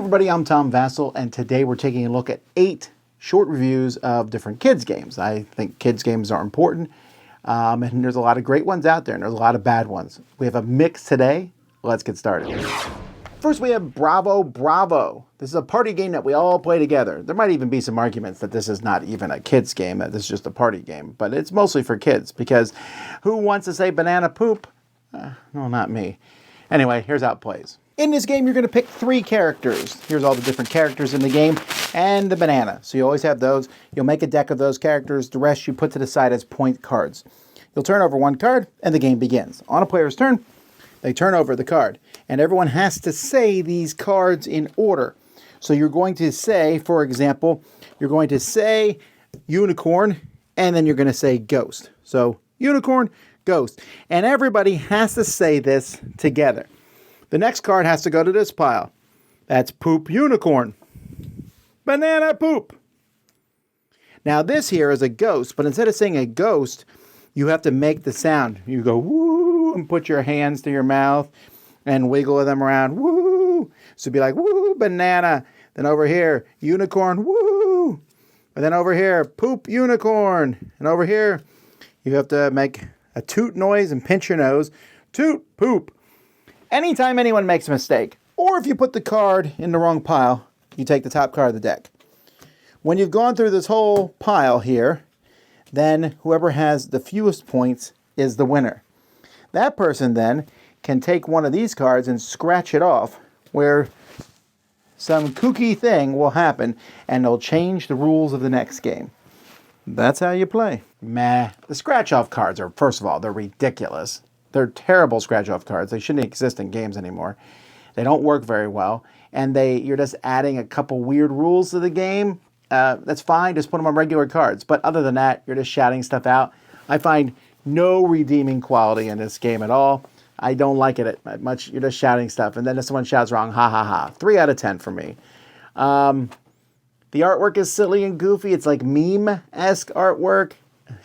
everybody, I'm Tom Vasel, and today we're taking a look at 8 short reviews of different kids games. I think kids games are important, and there's a lot of great ones out there, and there's a lot of bad ones. We have a mix today. Let's get started. First, we have Bravo Bravo. This is a party game that we all play together. There might even be some arguments that this is not even a kids game, that this is just a party game, but it's mostly for kids, because who wants to say banana poop? No, not me. Anyway, here's how it plays. In this game, you're going to pick 3 characters. Here's all the different characters in the game, and the banana. So you always have those. You'll make a deck of those characters. The rest you put to the side as point cards. You'll turn over 1 card, and the game begins. On a player's turn, they turn over the card, and everyone has to say these cards in order. So you're going to say, for example, you're going to say unicorn, and then you're going to say ghost. So unicorn, ghost. And everybody has to say this together. The next card has to go to this pile. That's poop unicorn. Banana poop. Now this here is a ghost, but instead of saying a ghost, you have to make the sound. You go woo and put your hands to your mouth and wiggle them around. Woo. So be like woo banana. Then over here, unicorn, woo. And then over here, poop unicorn. And over here, you have to make a toot noise and pinch your nose. Toot poop. Anytime anyone makes a mistake, or if you put the card in the wrong pile, you take the top card of the deck. When you've gone through this whole pile here, then whoever has the fewest points is the winner. That person then can take one of these cards and scratch it off, where some kooky thing will happen, and they'll change the rules of the next game. That's how you play. Meh. The scratch-off cards are, first of all, they're ridiculous. They're terrible scratch-off cards. They shouldn't exist in games anymore. They don't work very well, and you're just adding a couple weird rules to the game. That's fine. Just put them on regular cards. But other than that, you're just shouting stuff out. I find no redeeming quality in this game at all. I don't like it much. You're just shouting stuff, and then if someone shouts wrong, ha ha ha. 3 out of 10 for me. The artwork is silly and goofy. It's like meme-esque artwork.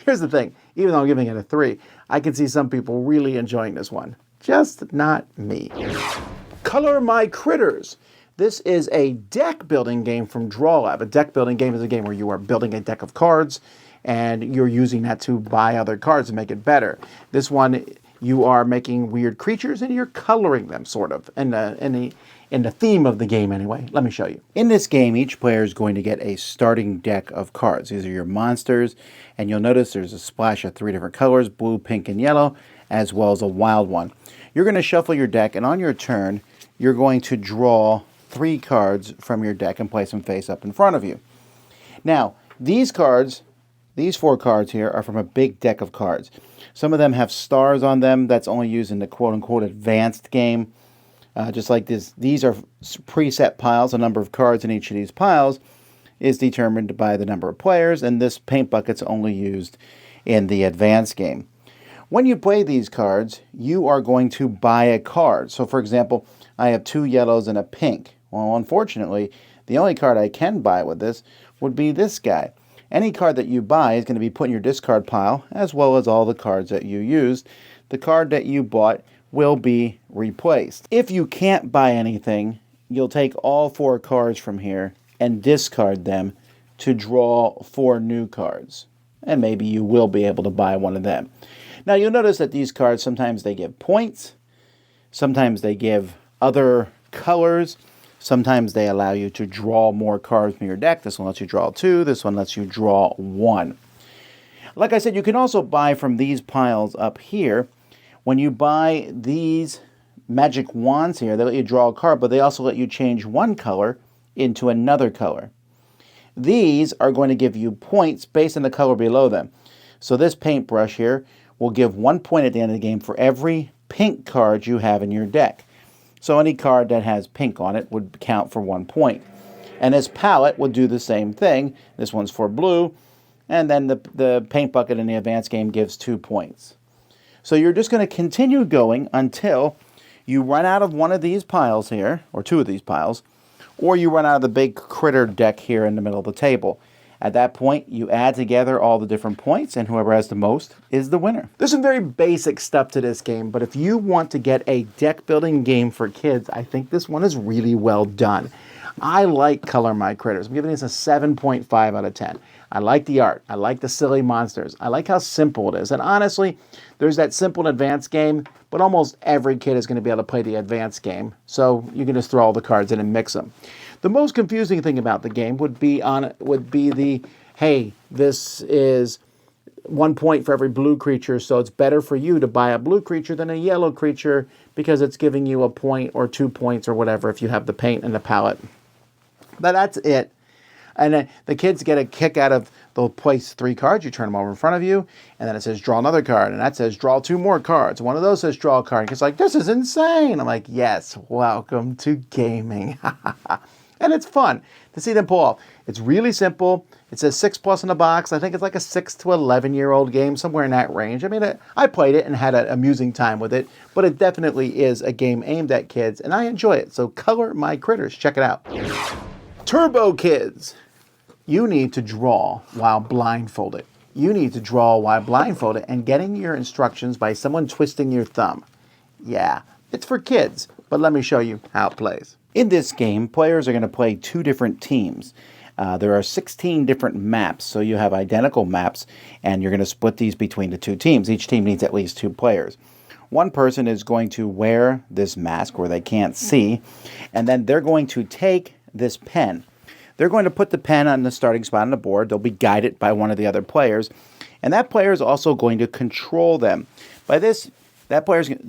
Here's the thing. Even though I'm giving it a 3, I can see some people really enjoying this one. Just not me. Color My Kritters. This is a deck building game from Draw Lab. A deck building game is a game where you are building a deck of cards, and you're using that to buy other cards and make it better. This one, you are making weird creatures, and you're coloring them, sort of, in the theme of the game anyway. Let me show you. In this game, each player is going to get a starting deck of cards. These are your monsters, and you'll notice there's a splash of 3 different colors, blue, pink, and yellow, as well as a wild one. You're going to shuffle your deck, and on your turn, you're going to draw 3 cards from your deck and place them face up in front of you. Now, these cards, these 4 cards here, are from a big deck of cards. Some of them have stars on them. That's only used in the quote-unquote advanced game. Just like this, these are preset piles. The number of cards in each of these piles is determined by the number of players, and this paint bucket's only used in the advanced game. When you play these cards, you are going to buy a card. So, for example, I have 2 yellows and a pink. Well, unfortunately, the only card I can buy with this would be this guy. Any card that you buy is going to be put in your discard pile, as well as all the cards that you used. The card that you bought will be replaced. If you can't buy anything, you'll take all 4 cards from here and discard them to draw 4 new cards. And maybe you will be able to buy one of them. Now you'll notice that these cards, sometimes they give points, sometimes they give other colors, sometimes they allow you to draw more cards from your deck. This one lets you draw 2, this one lets you draw 1. Like I said, you can also buy from these piles up here. When you buy these magic wands here, they let you draw a card, but they also let you change one color into another color. These are going to give you points based on the color below them. So this paintbrush here will give 1 point at the end of the game for every pink card you have in your deck. So any card that has pink on it would count for 1 point. And this palette would do the same thing. This one's for blue, and then the paint bucket in the advanced game gives 2 points. So you're just going to continue going until you run out of one of these piles here, or 2 of these piles, or you run out of the big critter deck here in the middle of the table. At that point, you add together all the different points, and whoever has the most is the winner. There's some very basic stuff to this game, but if you want to get a deck building game for kids, I think this one is really well done. I like Color My Kritters. I'm giving this a 7.5 out of 10. I like the art. I like the silly monsters. I like how simple it is. And honestly, there's that simple and advanced game, but almost every kid is going to be able to play the advanced game. So you can just throw all the cards in and mix them. The most confusing thing about the game would be hey, this is 1 point for every blue creature, so it's better for you to buy a blue creature than a yellow creature because it's giving you a point or 2 points or whatever if you have the paint and the palette. But that's it. And the kids get a kick out of, they'll place 3 cards, you turn them over in front of you, and then it says draw another card, and that says draw 2 more cards. One of those says draw a card. And it's like, this is insane. I'm like, yes, welcome to gaming. And it's fun to see them pull off. It's really simple. It says 6+ in the box. I think it's like a 6 to 11-year-old game, somewhere in that range. I mean, I played it and had an amusing time with it, but it definitely is a game aimed at kids, and I enjoy it. So Color My Kritters. Check it out. Turbo Kids. You need to draw while blindfolded. You need to draw while blindfolded and getting your instructions by someone twisting your thumb. Yeah, it's for kids, but let me show you how it plays. In this game, players are going to play 2 different teams. There are 16 different maps, so you have identical maps, and you're going to split these between the 2 teams. Each team needs at least 2 players. One person is going to wear this mask where they can't see, and then they're going to take this pen. They're going to put the pen on the starting spot on the board. They'll be guided by one of the other players, and that player is also going to control them. By this, the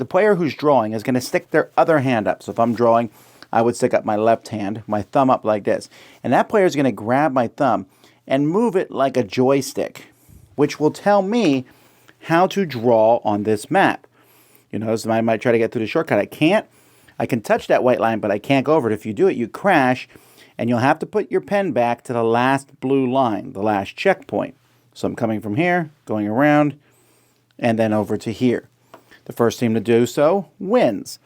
player who's drawing is going to stick their other hand up. So if I'm drawing, I would stick up my left hand, my thumb up like this. And that player is going to grab my thumb and move it like a joystick, which will tell me how to draw on this map. You notice I might try to get through the shortcut. I can't. I can touch that white line, but I can't go over it. If you do it, you crash, and you'll have to put your pen back to the last blue line, the last checkpoint. So I'm coming from here, going around, and then over to here. The first team to do so wins.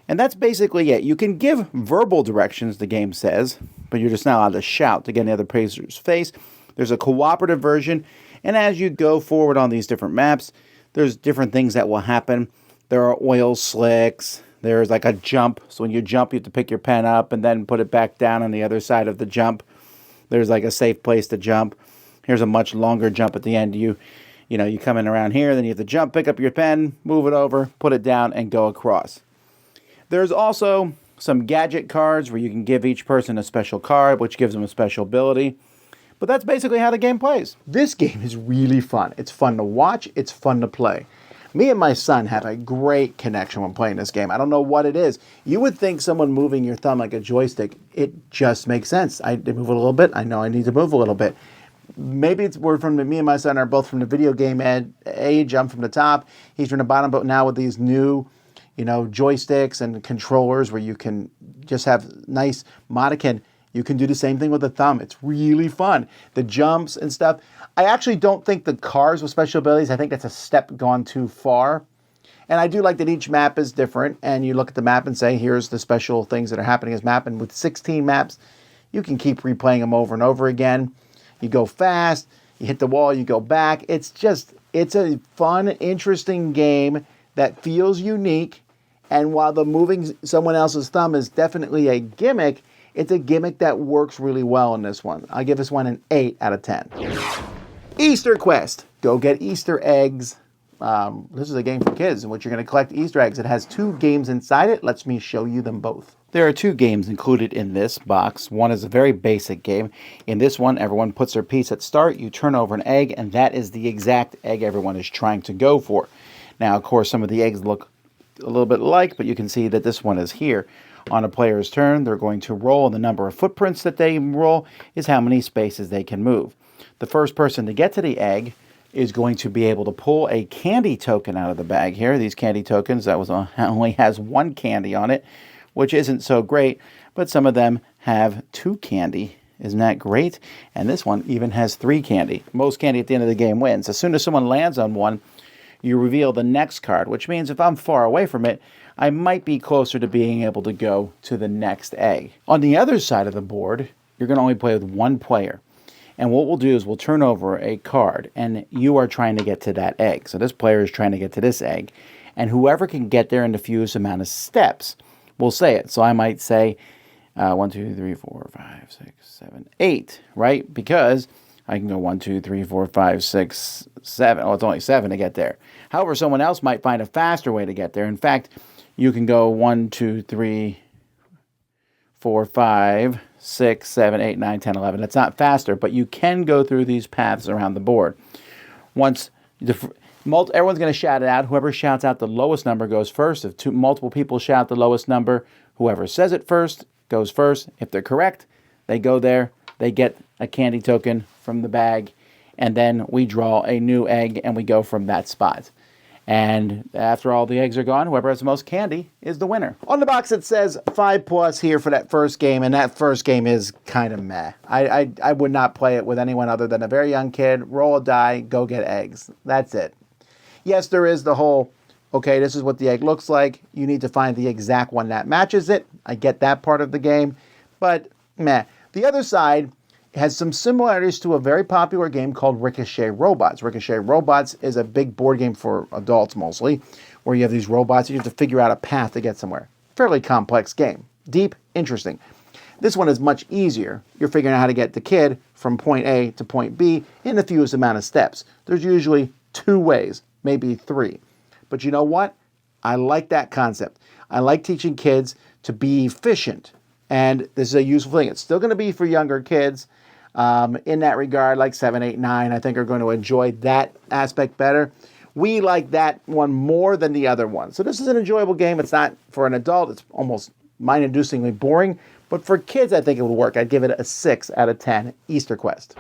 And that's basically it. You can give verbal directions, the game says, but you're just not allowed to shout to get in the other player's face. There's a cooperative version, and as you go forward on these different maps, there's different things that will happen. There are oil slicks. There's like a jump. So when you jump, you have to pick your pen up and then put it back down on the other side of the jump. There's like a safe place to jump. Here's a much longer jump at the end. You come in around here, then you have to jump, pick up your pen, move it over, put it down, and go across. There's also some gadget cards where you can give each person a special card, which gives them a special ability. But that's basically how the game plays. This game is really fun. It's fun to watch. It's fun to play. Me and my son have a great connection when playing this game. I don't know what it is. You would think someone moving your thumb like a joystick, it just makes sense. I move it a little bit. I know I need to move a little bit. Maybe we're from me and my son are both from the video game age. I'm from the top. He's from the bottom, but now with these new, joysticks and controllers where you can just have nice Modican. You can do the same thing with the thumb. It's really fun. The jumps and stuff. I actually don't think the cars with special abilities, I think that's a step gone too far. And I do like that each map is different, and you look at the map and say, here's the special things that are happening in this map. And with 16 maps, you can keep replaying them over and over again. You go fast, you hit the wall, you go back. It's a fun, interesting game that feels unique. And while the moving someone else's thumb is definitely a gimmick, it's a gimmick that works really well in this one. I give this one an 8 out of 10. Easter Quest. Go get Easter eggs. This is a game for kids in which you're going to collect Easter eggs. It has 2 games inside it. Let me show you them both. There are 2 games included in this box. One is a very basic game. In this one, everyone puts their piece at start. You turn over an egg, and that is the exact egg everyone is trying to go for. Now, of course, some of the eggs look a little bit alike, but you can see that this one is here. On a player's turn, they're going to roll, and the number of footprints that they roll is how many spaces they can move. The first person to get to the egg is going to be able to pull a candy token out of the bag here. These candy tokens, only has 1 candy on it, which isn't so great, but some of them have 2 candy. Isn't that great? And this one even has 3 candy. Most candy at the end of the game wins. As soon as someone lands on one, you reveal the next card, which means if I'm far away from it, I might be closer to being able to go to the next egg. On the other side of the board, you're going to only play with 1 player. And what we'll do is we'll turn over a card, and you are trying to get to that egg. So this player is trying to get to this egg, and whoever can get there in the fewest amount of steps will say it. So I might say, 1, 2, 3, 4, 5, 6, 7, 8, right? Because I can go 1, 2, 3, 4, 5, 6, 7. Oh, it's only 7 to get there. However, someone else might find a faster way to get there. In fact, you can go 1, 2, 3, 4, 5, 6, 7, 8, 9, 10, 11. It's not faster, but you can go through these paths around the board. Once everyone's going to shout it out. Whoever shouts out the lowest number goes first. If multiple people shout the lowest number, whoever says it first goes first. If they're correct, they go there. They get a candy token from the bag, and then we draw a new egg, and we go from that spot. And after all the eggs are gone, whoever has the most candy is the winner. On the box, it says 5+ here for that first game, and that first game is kind of meh. I would not play it with anyone other than a very young kid. Roll a die, go get eggs. That's it. Yes, there is the whole, okay, this is what the egg looks like. You need to find the exact one that matches it. I get that part of the game, but meh. The other side has some similarities to a very popular game called Ricochet Robots. Ricochet Robots is a big board game for adults mostly, where you have these robots and you have to figure out a path to get somewhere. Fairly complex game. Deep, interesting. This one is much easier. You're figuring out how to get the kid from point A to point B in the fewest amount of steps. There's usually 2 ways, maybe 3. But you know what? I like that concept. I like teaching kids to be efficient. And this is a useful thing. It's still going to be for younger kids. In that regard, like 7, 8, 9, I think are going to enjoy that aspect better. We like that one more than the other one. So this is an enjoyable game. It's not for an adult. It's almost mind-inducingly boring. But for kids, I think it would work. I'd give it a 6 out of 10. Easter Quest.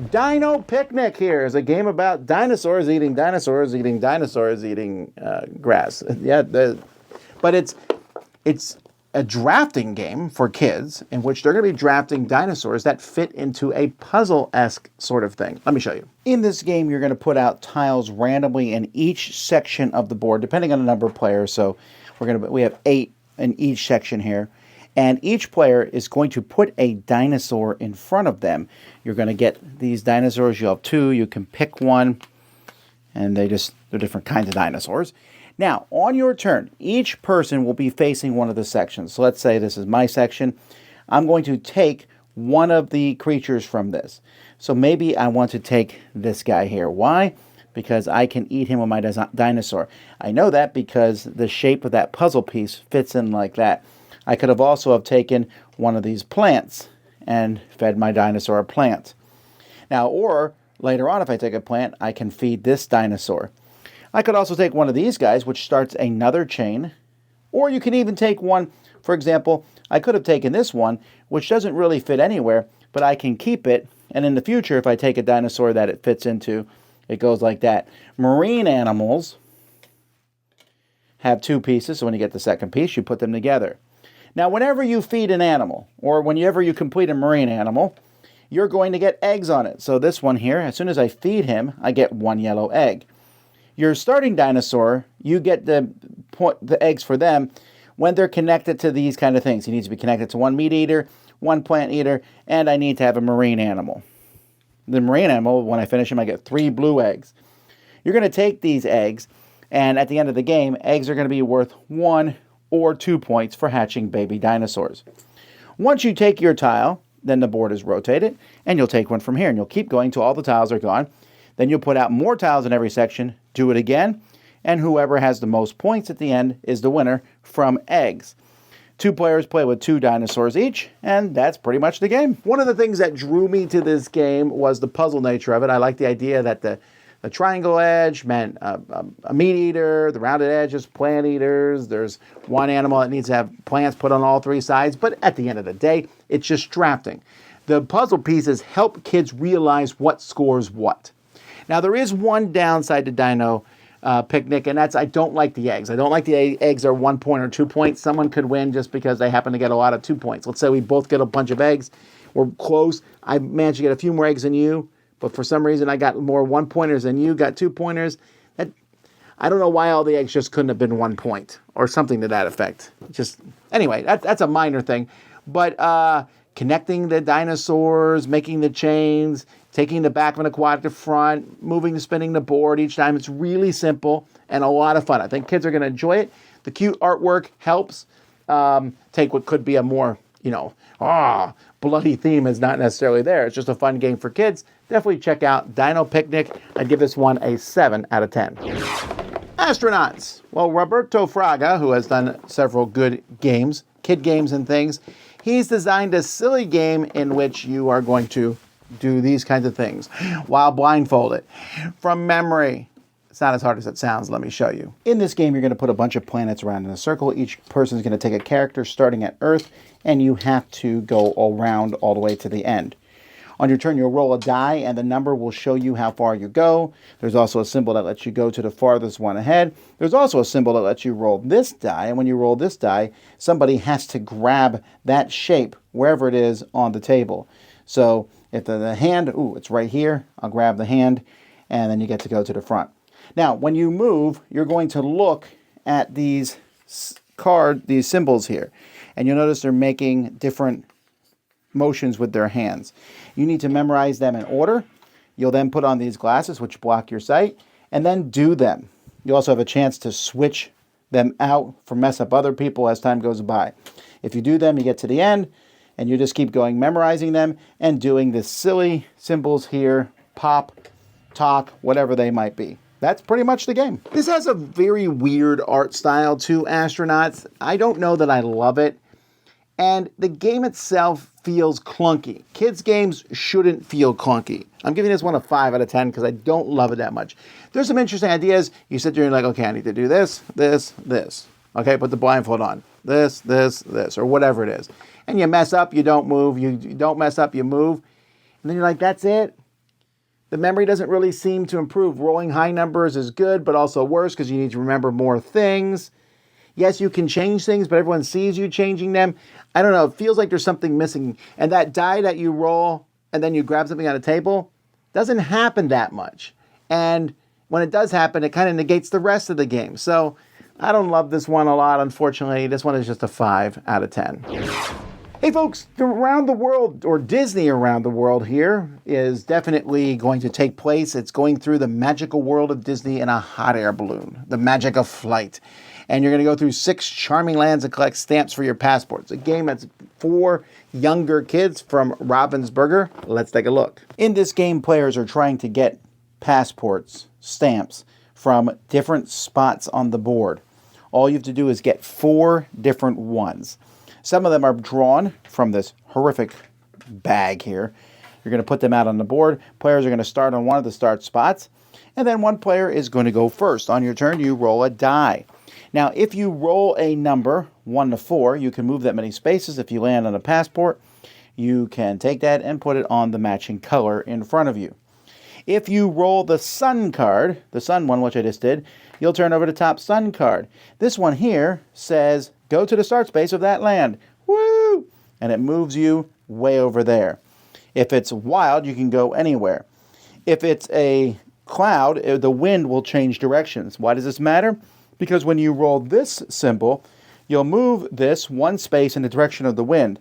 Dino Picnic here is a game about dinosaurs eating dinosaurs eating dinosaurs eating grass. Yeah, but it's a drafting game for kids in which they're going to be drafting dinosaurs that fit into a puzzle-esque sort of thing. Let me show you. In this game, you're going to put out tiles randomly in each section of the board, depending on the number of players. So we have 8 in each section here. And each player is going to put a dinosaur in front of them. You're going to get these dinosaurs. You'll have 2. You can pick one. And they're different kinds of dinosaurs. Now, on your turn, each person will be facing one of the sections. So let's say this is my section. I'm going to take one of the creatures from this. So maybe I want to take this guy here. Why? Because I can eat him with my dinosaur. I know that because the shape of that puzzle piece fits in like that. I could have also taken one of these plants and fed my dinosaur a plant. Now, or later on, if I take a plant, I can feed this dinosaur. I could also take one of these guys, which starts another chain. Or you can even take one, for example, I could have taken this one, which doesn't really fit anywhere, but I can keep it. And in the future, if I take a dinosaur that it fits into, it goes like that. Marine animals have 2 pieces, so when you get the second piece, you put them together. Now, whenever you feed an animal, or whenever you complete a marine animal, you're going to get eggs on it. So this one here, as soon as I feed him, I get 1 yellow egg. Your starting dinosaur, you get the eggs for them when they're connected to these kind of things. He needs to be connected to 1 meat eater, 1 plant eater, and I need to have a marine animal. The marine animal, when I finish him, I get 3 blue eggs. You're going to take these eggs, and at the end of the game, eggs are going to be worth 1 or 2 points for hatching baby dinosaurs. Once you take your tile, then the board is rotated, and you'll take one from here, and you'll keep going till all the tiles are gone. Then you'll put out more tiles in every section, do it again, and whoever has the most points at the end is the winner from eggs. 2 players play with 2 dinosaurs each, and that's pretty much the game. One of the things that drew me to this game was the puzzle nature of it. I like the idea that the triangle edge meant a meat eater, the rounded edge is plant eaters, there's one animal that needs to have plants put on all 3 sides, but at the end of the day, it's just drafting. The puzzle pieces help kids realize what scores what. Now, there is one downside to Dino Picnic, and that's I don't like the eggs. I don't like the eggs are 1 point or 2 points. Someone could win just because they happen to get a lot of 2 points. Let's say we both get a bunch of eggs. We're close. I managed to get a few more eggs than you, but for some reason I got more 1-pointers than you got 2-pointers. I don't know why all the eggs just couldn't have been 1 point or something to that effect. Anyway, that's a minor thing. But connecting the dinosaurs, making the chains, taking the back of an aquatic to front, spinning the board each time. It's really simple and a lot of fun. I think kids are going to enjoy it. The cute artwork helps take what could be a more bloody theme is not necessarily there. It's just a fun game for kids. Definitely check out Dino Picnic. I'd give this one a 7 out of 10. Astronauts. Well, Roberto Fraga, who has done several good games, kid games and things, he's designed a silly game in which you are going to do these kinds of things while blindfolded from memory. It's not as hard as it sounds. Let me show you. In this game, you're going to put a bunch of planets around in a circle. Each person is going to take a character starting at Earth, and you have to go around all the way to the end. On your turn, you'll roll a die, and the number will show you how far you go. There's also a symbol that lets you go to the farthest one ahead. There's also a symbol that lets you roll this die, and when you roll this die, somebody has to grab that shape wherever it is on the table. So if the hand, it's right here, I'll grab the hand, and then you get to go to the front. Now, when you move, you're going to look at these symbols here, and you'll notice they're making different motions with their hands. You need to memorize them in order. You'll then put on these glasses, which block your sight, and then do them. You also have a chance to switch them out for mess up other people as time goes by. If you do them, you get to the end, and you just keep going, memorizing them, and doing the silly symbols here, pop, talk, whatever they might be. That's pretty much the game. This has a very weird art style to Astronauts. I don't know that I love it. And the game itself feels clunky. Kids games shouldn't feel clunky. I'm giving this one a 5 out of 10 because I don't love it that much. There's some interesting ideas. You sit there and you're like, okay, I need to do this, this, this. Okay, put the blindfold on. This, this, this, or whatever it is. And you mess up, you don't move. You don't mess up, you move. And then you're like, that's it. The memory doesn't really seem to improve. Rolling high numbers is good, but also worse because you need to remember more things. Yes, you can change things, but everyone sees you changing them. I don't know. It feels like there's something missing. And that die that you roll and then you grab something on a table doesn't happen that much. And when it does happen, it kind of negates the rest of the game. So I don't love this one a lot, unfortunately. This one is just a 5 out of 10. Hey folks, around the world, or Disney around the world here, is definitely going to take place. It's going through the magical world of Disney in a hot air balloon, the magic of flight. And you're going to go through 6 charming lands and collect stamps for your passports. A game that's for younger kids from Robin's Burger. Let's take a look. In this game, players are trying to get passports, stamps, from different spots on the board. All you have to do is get 4 different ones. Some of them are drawn from this horrific bag here. You're going to put them out on the board. Players are going to start on one of the start spots, and then one player is going to go first. On your turn, you roll a die. Now, if you roll a number, 1 to 4, you can move that many spaces. If you land on a passport, you can take that and put it on the matching color in front of you. If you roll the sun card, the sun one, which I just did, you'll turn over the top sun card. This one here says, go to the start space of that land. Woo! And it moves you way over there. If it's wild, you can go anywhere. If it's a cloud, the wind will change directions. Why does this matter? Because when you roll this symbol, you'll move this 1 space in the direction of the wind.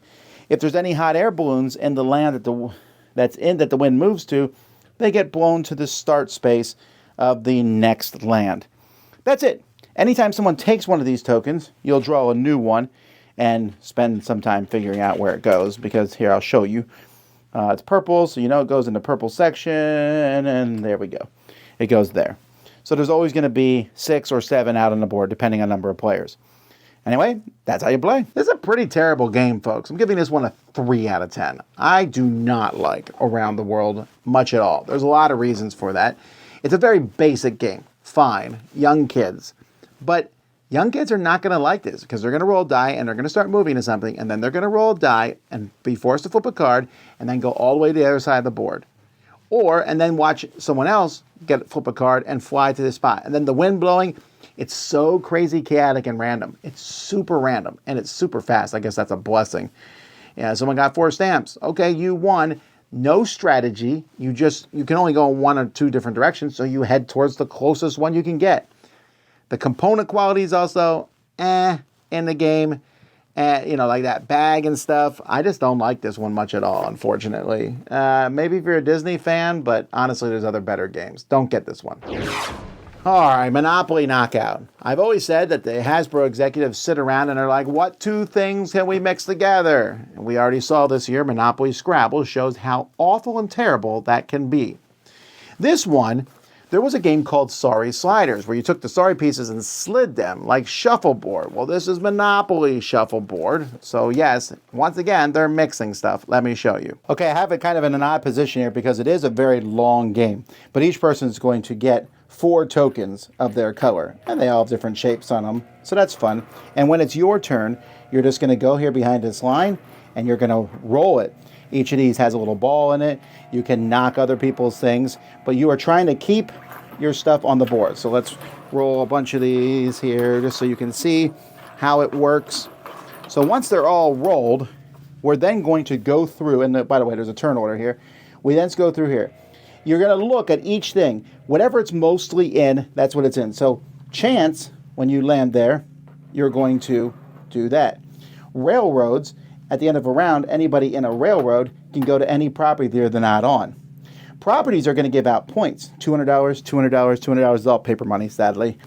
If there's any hot air balloons in the land that the wind moves to, they get blown to the start space of the next land. That's it. Anytime someone takes one of these tokens, you'll draw a new one and spend some time figuring out where it goes, because here I'll show you. It's purple, so you know it goes in the purple section, and there we go. It goes there. So there's always going to be 6 or 7 out on the board, depending on number of players. Anyway, that's how you play. This is a pretty terrible game, folks. I'm giving this one a 3 out of 10. I do not like Around the World much at all. There's a lot of reasons for that. It's a very basic game. Fine. Young kids. But young kids are not going to like this because they're going to roll a die and they're going to start moving to something, and then they're going to roll a die and be forced to flip a card and then go all the way to the other side of the board. And then watch someone else flip a card and fly to this spot. And then the wind blowing, it's so crazy chaotic and random. It's super random and it's super fast. I guess that's a blessing. Yeah, someone got 4 stamps. Okay, you won. No strategy. You can only go in 1 or 2 different directions, so you head towards the closest one you can get. The component quality is also in the game. Like that bag and stuff. I just don't like this one much at all, unfortunately. Maybe if you're a Disney fan, but honestly, there's other better games. Don't get this one. All right, Monopoly Knockout. I've always said that the Hasbro executives sit around and are like, what two things can we mix together? And we already saw this year, Monopoly Scrabble shows how awful and terrible that can be. This one, there was a game called Sorry Sliders, where you took the sorry pieces and slid them like shuffleboard. Well, this is Monopoly Shuffleboard. So yes, once again, they're mixing stuff. Let me show you. Okay, I have it kind of in an odd position here because it is a very long game. But each person is going to get 4 tokens of their color, and they all have different shapes on them, so that's fun. And when it's your turn, you're just going to go here behind this line, and you're going to roll it. Each of these has a little ball in it. You can knock other people's things, but you are trying to keep your stuff on the board. So let's roll a bunch of these here, just so you can see how it works. So once they're all rolled, we're then going to go through, and by the way, there's a turn order here. We then go through here. You're going to look at each thing. Whatever it's mostly in, that's what it's in. So chance, when you land there, you're going to do that. Railroads, at the end of a round, anybody in a railroad can go to any property they're not on. Properties are going to give out points. $200, $200, $200 is all paper money, sadly.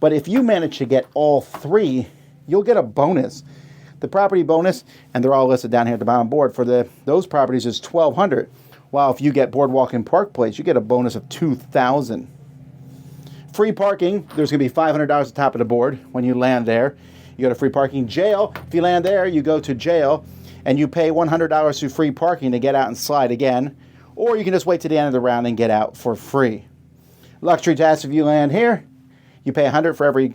But if you manage to get all 3, you'll get a bonus. The property bonus, and they're all listed down here at the bottom board, for those properties is $1,200. While if you get Boardwalk and Park Place, you get a bonus of $2,000. Free parking, there's going to be $500 at the top of the board when you land there. You go to free parking. Jail, if you land there, you go to jail, and you pay $100 through free parking to get out and slide again. Or you can just wait to the end of the round and get out for free. Luxury tax, if you land here, you pay $100 for every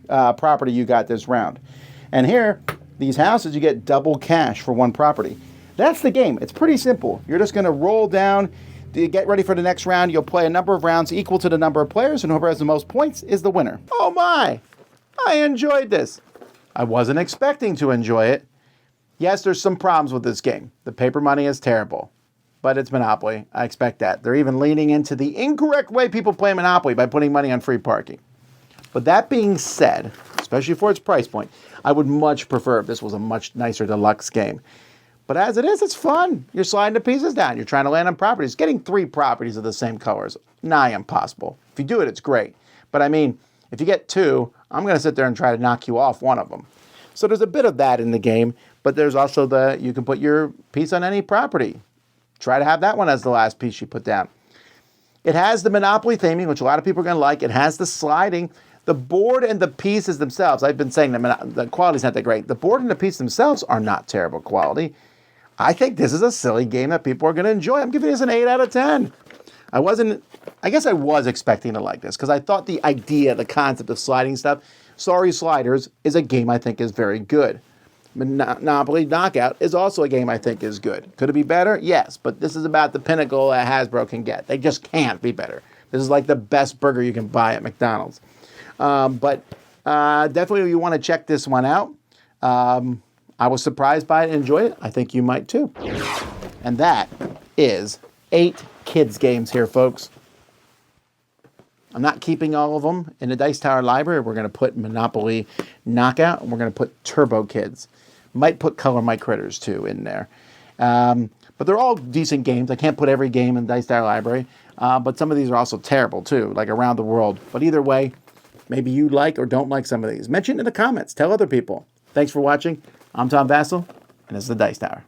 property you got this round. And here, these houses, you get double cash for one property. That's the game. It's pretty simple. You're just going to roll down, get ready for the next round. You'll play a number of rounds equal to the number of players, and whoever has the most points is the winner. Oh my! I enjoyed this. I wasn't expecting to enjoy it. Yes, there's some problems with this game. The paper money is terrible, but it's Monopoly. I expect that. They're even leaning into the incorrect way people play Monopoly by putting money on free parking. But that being said, especially for its price point, I would much prefer if this was a much nicer deluxe game. But as it is, it's fun. You're sliding the pieces down. You're trying to land on properties. Getting 3 properties of the same colors, nigh impossible. If you do it, it's great. But I mean, if you get 2, I'm going to sit there and try to knock you off one of them. So there's a bit of that in the game, but there's also you can put your piece on any property. Try to have that one as the last piece you put down. It has the Monopoly theming, which a lot of people are going to like. It has the sliding. The board and the pieces themselves, I've been saying the quality's not that great. The board and the piece themselves are not terrible quality. I think this is a silly game that people are going to enjoy. I'm giving this an 8 out of 10. I guess I was expecting to like this because I thought the idea, the concept of sliding stuff, Sorry Sliders, is a game I think is very good. Monopoly Knockout is also a game I think is good. Could it be better? Yes, but this is about the pinnacle that Hasbro can get. They just can't be better. This is like the best burger you can buy at McDonald's. But definitely you want to check this one out. I was surprised by it and enjoyed it. I think you might too. And that is 8 kids games here, folks. I'm not keeping all of them in the Dice Tower library. We're going to put Monopoly Knockout, and we're going to put Turbo Kids. Might put Color My Kritters too in there. But they're all decent games. I can't put every game in the Dice Tower library. But some of these are also terrible too, like Around the World. But either way, maybe you like or don't like some of these. Mention it in the comments. Tell other people. Thanks for watching. I'm Tom Vasel, and this is the Dice Tower.